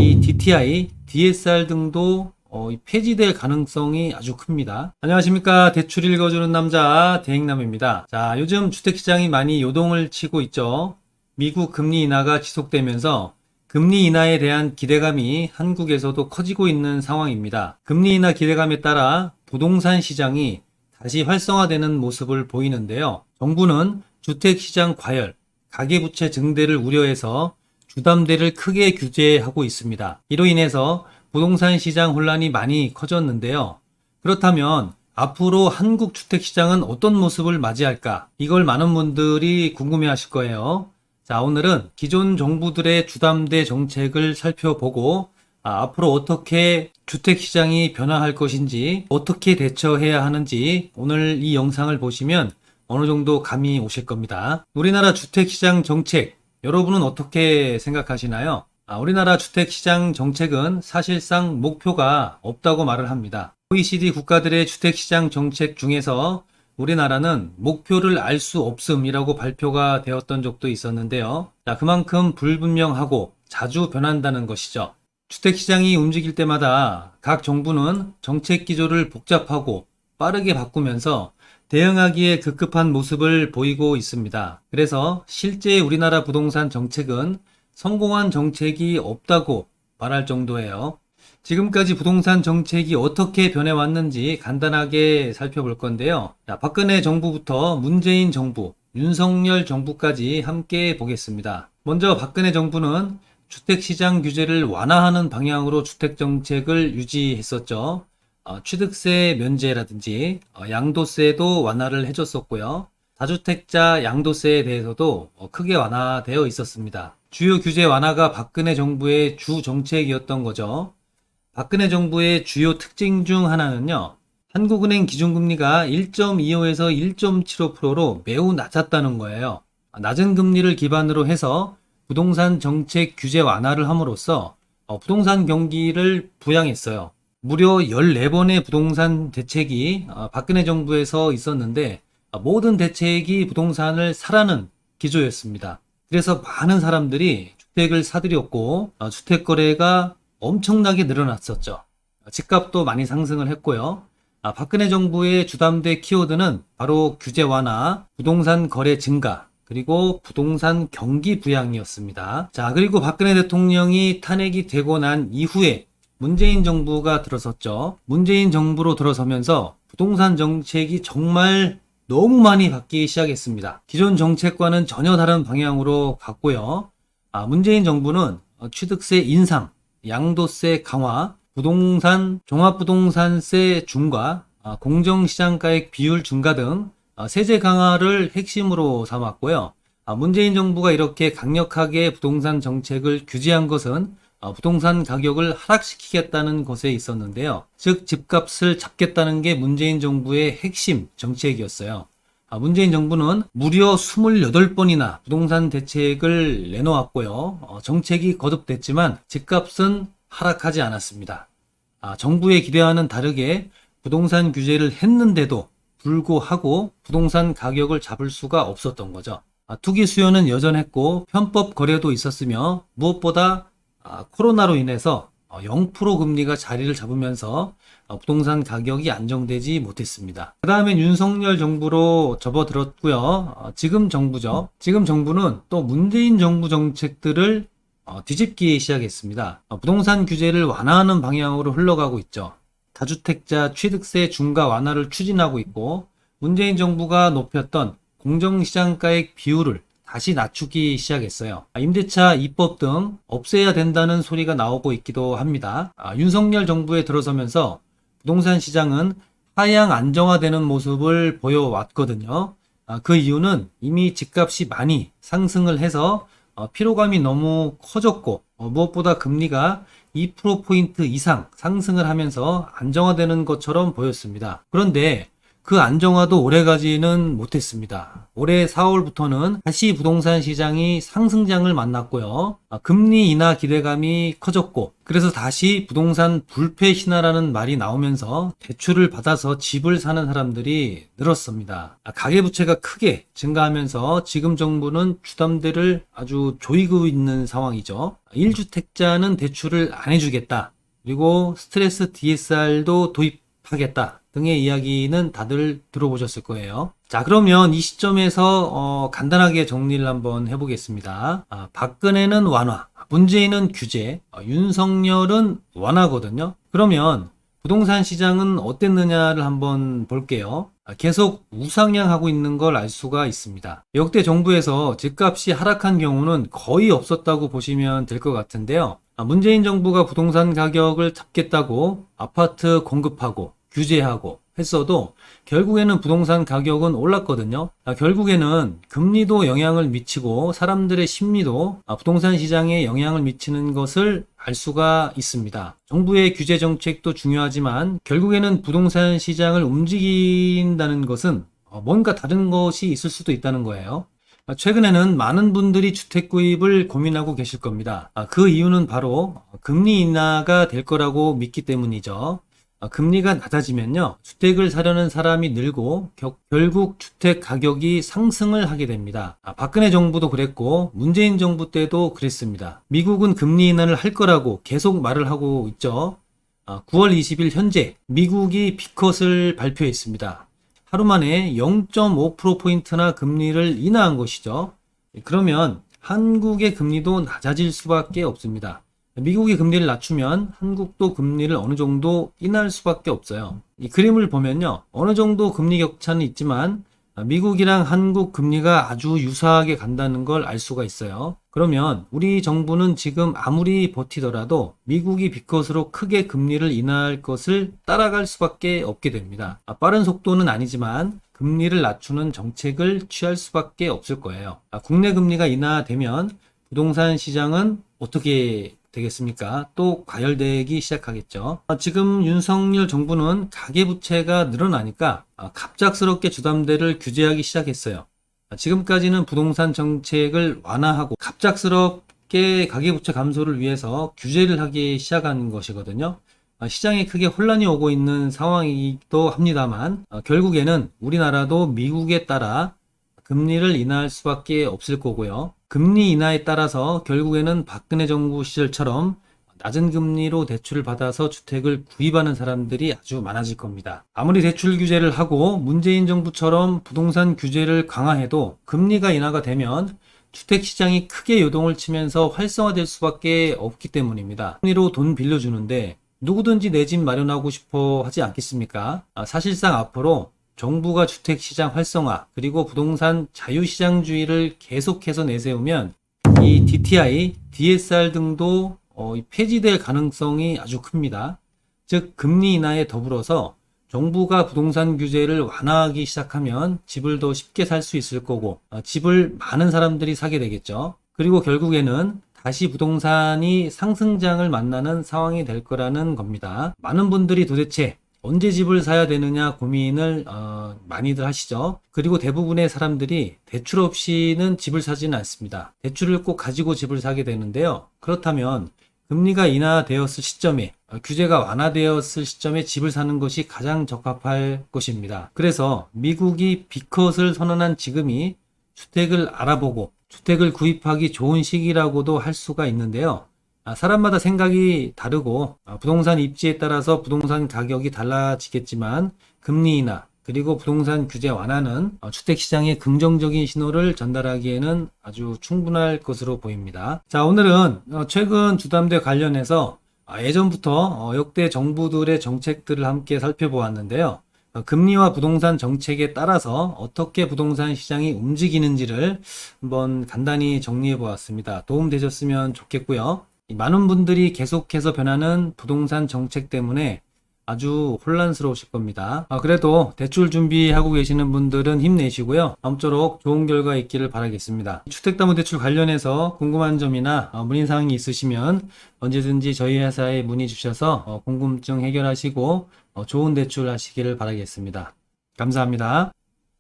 이 DTI, DSR 등도 폐지될 가능성이 아주 큽니다. 안녕하십니까. 대출 읽어주는 남자 대행남입니다. 자, 요즘 주택시장이 많이 요동을 치고 있죠. 미국 금리 인하가 지속되면서 금리 인하에 대한 기대감이 한국에서도 커지고 있는 상황입니다. 금리 인하 기대감에 따라 부동산 시장이 다시 활성화되는 모습을 보이는데요. 정부는 주택시장 과열, 가계부채 증대를 우려해서 주담대를 크게 규제하고 있습니다. 이로 인해서 부동산 시장 혼란이 많이 커졌는데요. 그렇다면 앞으로 한국 주택시장은 어떤 모습을 맞이할까? 이걸 많은 분들이 궁금해 하실 거예요. 자, 오늘은 기존 정부들의 주담대 정책을 살펴보고 앞으로 어떻게 주택시장이 변화할 것인지, 어떻게 대처해야 하는지 오늘 이 영상을 보시면 어느 정도 감이 오실 겁니다. 우리나라 주택시장 정책, 여러분은 어떻게 생각하시나요? 우리나라 주택시장 정책은 사실상 목표가 없다고 말을 합니다. OECD 국가들의 주택시장 정책 중에서 우리나라는 목표를 알 수 없음이라고 발표가 되었던 적도 있었는데요. 자, 그만큼 불분명하고 자주 변한다는 것이죠. 주택시장이 움직일 때마다 각 정부는 정책 기조를 복잡하고 빠르게 바꾸면서 대응하기에 급급한 모습을 보이고 있습니다. 그래서 실제 우리나라 부동산 정책은 성공한 정책이 없다고 말할 정도예요. 지금까지 부동산 정책이 어떻게 변해왔는지 간단하게 살펴볼 건데요. 자, 박근혜 정부부터 문재인 정부, 윤석열 정부까지 함께 보겠습니다. 먼저 박근혜 정부는 주택시장 규제를 완화하는 방향으로 주택정책을 유지했었죠. 취득세 면제라든지 양도세도 완화를 해줬었고요. 다주택자 양도세에 대해서도 크게 완화되어 있었습니다. 주요 규제 완화가 박근혜 정부의 주 정책이었던 거죠. 박근혜 정부의 주요 특징 중 하나는요. 한국은행 기준금리가 1.25에서 1.75%로 매우 낮았다는 거예요. 낮은 금리를 기반으로 해서 부동산 정책 규제 완화를 함으로써 부동산 경기를 부양했어요. 무려 14번의 부동산 대책이 박근혜 정부에서 있었는데 모든 대책이 부동산을 사라는 기조였습니다. 그래서 많은 사람들이 주택을 사들였고 주택 거래가 엄청나게 늘어났었죠. 집값도 많이 상승을 했고요. 박근혜 정부의 주담대 키워드는 바로 규제 완화, 부동산 거래 증가, 그리고 부동산 경기 부양이었습니다. 자, 그리고 박근혜 대통령이 탄핵이 되고 난 이후에 문재인 정부가 들어섰죠. 문재인 정부로 들어서면서 부동산 정책이 정말 너무 많이 바뀌기 시작했습니다. 기존 정책과는 전혀 다른 방향으로 갔고요. 문재인 정부는 취득세 인상, 양도세 강화, 부동산, 종합부동산세 중과, 공정시장가액 비율 증가 등 세제 강화를 핵심으로 삼았고요. 문재인 정부가 이렇게 강력하게 부동산 정책을 규제한 것은 부동산 가격을 하락시키겠다는 것에 있었는데요. 즉 집값을 잡겠다는 게 문재인 정부의 핵심 정책이었어요. 문재인 정부는 무려 28번이나 부동산 대책을 내놓았고요. 정책이 거듭됐지만 집값은 하락하지 않았습니다. 정부의 기대와는 다르게 부동산 규제를 했는데도 불구하고 부동산 가격을 잡을 수가 없었던 거죠. 투기 수요는 여전했고 편법 거래도 있었으며 무엇보다 코로나로 인해서 0% 금리가 자리를 잡으면서 부동산 가격이 안정되지 못했습니다. 그 다음엔 윤석열 정부로 접어들었고요. 지금 정부죠. 지금 정부는 또 문재인 정부 정책들을 뒤집기 시작했습니다. 부동산 규제를 완화하는 방향으로 흘러가고 있죠. 다주택자 취득세 중과 완화를 추진하고 있고 문재인 정부가 높였던 공정시장가액 비율을 다시 낮추기 시작했어요. 임대차 입법 등 없애야 된다는 소리가 나오고 있기도 합니다. 윤석열 정부에 들어서면서 부동산 시장은 하향 안정화되는 모습을 보여왔거든요. 그 이유는 이미 집값이 많이 상승을 해서 피로감이 너무 커졌고 무엇보다 금리가 2%포인트 이상 상승을 하면서 안정화되는 것처럼 보였습니다. 그런데 그 안정화도 오래가지는 못했습니다. 올해 4월부터는 다시 부동산 시장이 상승장을 만났고요. 금리 인하 기대감이 커졌고, 그래서 다시 부동산 불패 신화라는 말이 나오면서 대출을 받아서 집을 사는 사람들이 늘었습니다. 가계부채가 크게 증가하면서 지금 정부는 주담대를 아주 조이고 있는 상황이죠. 1주택자는 대출을 안 해주겠다. 그리고 스트레스 DSR도 도입하겠다. 등의 이야기는 다들 들어보셨을 거예요. 자, 그러면 이 시점에서 간단하게 정리를 한번 해보겠습니다. 박근혜는 완화, 문재인은 규제, 윤석열은 완화거든요. 그러면 부동산 시장은 어땠느냐를 한번 볼게요. 계속 우상향하고 있는 걸 알 수가 있습니다. 역대 정부에서 집값이 하락한 경우는 거의 없었다고 보시면 될 것 같은데요. 문재인 정부가 부동산 가격을 잡겠다고 아파트 공급하고 규제하고 했어도 결국에는 부동산 가격은 올랐거든요. 결국에는 금리도 영향을 미치고 사람들의 심리도 부동산 시장에 영향을 미치는 것을 알 수가 있습니다. 정부의 규제 정책도 중요하지만 결국에는 부동산 시장을 움직인다는 것은 뭔가 다른 것이 있을 수도 있다는 거예요. 최근에는 많은 분들이 주택 구입을 고민하고 계실 겁니다. 그 이유는 바로 금리 인하가 될 거라고 믿기 때문이죠. 금리가 낮아지면요, 주택을 사려는 사람이 늘고 결국 주택 가격이 상승을 하게 됩니다. 박근혜 정부도 그랬고 문재인 정부 때도 그랬습니다. 미국은 금리 인하를 할 거라고 계속 말을 하고 있죠. 9월 20일 현재 미국이 B컷을 발표했습니다. 하루 만에 0.5%포인트나 금리를 인하한 것이죠. 그러면 한국의 금리도 낮아질 수밖에 없습니다. 미국이 금리를 낮추면 한국도 금리를 어느 정도 인하할 수밖에 없어요. 이 그림을 보면요, 어느 정도 금리 격차는 있지만 미국이랑 한국 금리가 아주 유사하게 간다는 걸 알 수가 있어요. 그러면 우리 정부는 지금 아무리 버티더라도 미국이 B컷으로 크게 금리를 인하할 것을 따라갈 수밖에 없게 됩니다. 빠른 속도는 아니지만 금리를 낮추는 정책을 취할 수밖에 없을 거예요. 국내 금리가 인하되면 부동산 시장은 어떻게 되겠습니까? 또 과열되기 시작하겠죠. 지금 윤석열 정부는 가계부채가 늘어나니까 갑작스럽게 주담대를 규제하기 시작했어요. 지금까지는 부동산 정책을 완화하고 갑작스럽게 가계부채 감소를 위해서 규제를 하기 시작한 것이거든요. 시장에 크게 혼란이 오고 있는 상황이기도 합니다만 결국에는 우리나라도 미국에 따라 금리를 인하할 수밖에 없을 거고요. 금리 인하에 따라서 결국에는 박근혜 정부 시절처럼 낮은 금리로 대출을 받아서 주택을 구입하는 사람들이 아주 많아질 겁니다. 아무리 대출 규제를 하고 문재인 정부처럼 부동산 규제를 강화해도 금리가 인하가 되면 주택시장이 크게 요동을 치면서 활성화될 수밖에 없기 때문입니다. 금리로 돈 빌려주는데 누구든지 내 집 마련하고 싶어 하지 않겠습니까? 사실상 앞으로 정부가 주택시장 활성화 그리고 부동산 자유시장주의를 계속해서 내세우면 이 DTI, DSR 등도 폐지될 가능성이 아주 큽니다. 즉 금리 인하에 더불어서 정부가 부동산 규제를 완화하기 시작하면 집을 더 쉽게 살 수 있을 거고 집을 많은 사람들이 사게 되겠죠. 그리고 결국에는 다시 부동산이 상승장을 만나는 상황이 될 거라는 겁니다. 많은 분들이 도대체 언제 집을 사야 되느냐 고민을 많이들 하시죠. 그리고 대부분의 사람들이 대출 없이는 집을 사지는 않습니다. 대출을 꼭 가지고 집을 사게 되는데요. 그렇다면 금리가 인하되었을 시점에 규제가 완화되었을 시점에 집을 사는 것이 가장 적합할 것입니다. 그래서 미국이 B컷을 선언한 지금이 주택을 알아보고 주택을 구입하기 좋은 시기라고도 할 수가 있는데요. 사람마다 생각이 다르고 부동산 입지에 따라서 부동산 가격이 달라지겠지만 금리 인하 그리고 부동산 규제 완화는 주택시장에 긍정적인 신호를 전달하기에는 아주 충분할 것으로 보입니다. 자, 오늘은 최근 주담대 관련해서 예전부터 역대 정부들의 정책들을 함께 살펴보았는데요. 금리와 부동산 정책에 따라서 어떻게 부동산 시장이 움직이는지를 한번 간단히 정리해 보았습니다. 도움 되셨으면 좋겠고요. 많은 분들이 계속해서 변하는 부동산 정책 때문에 아주 혼란스러우실 겁니다. 그래도 대출 준비하고 계시는 분들은 힘내시고요. 아무쪼록 좋은 결과 있기를 바라겠습니다. 주택담보대출 관련해서 궁금한 점이나 문의사항이 있으시면 언제든지 저희 회사에 문의 주셔서 궁금증 해결하시고 좋은 대출 하시기를 바라겠습니다. 감사합니다.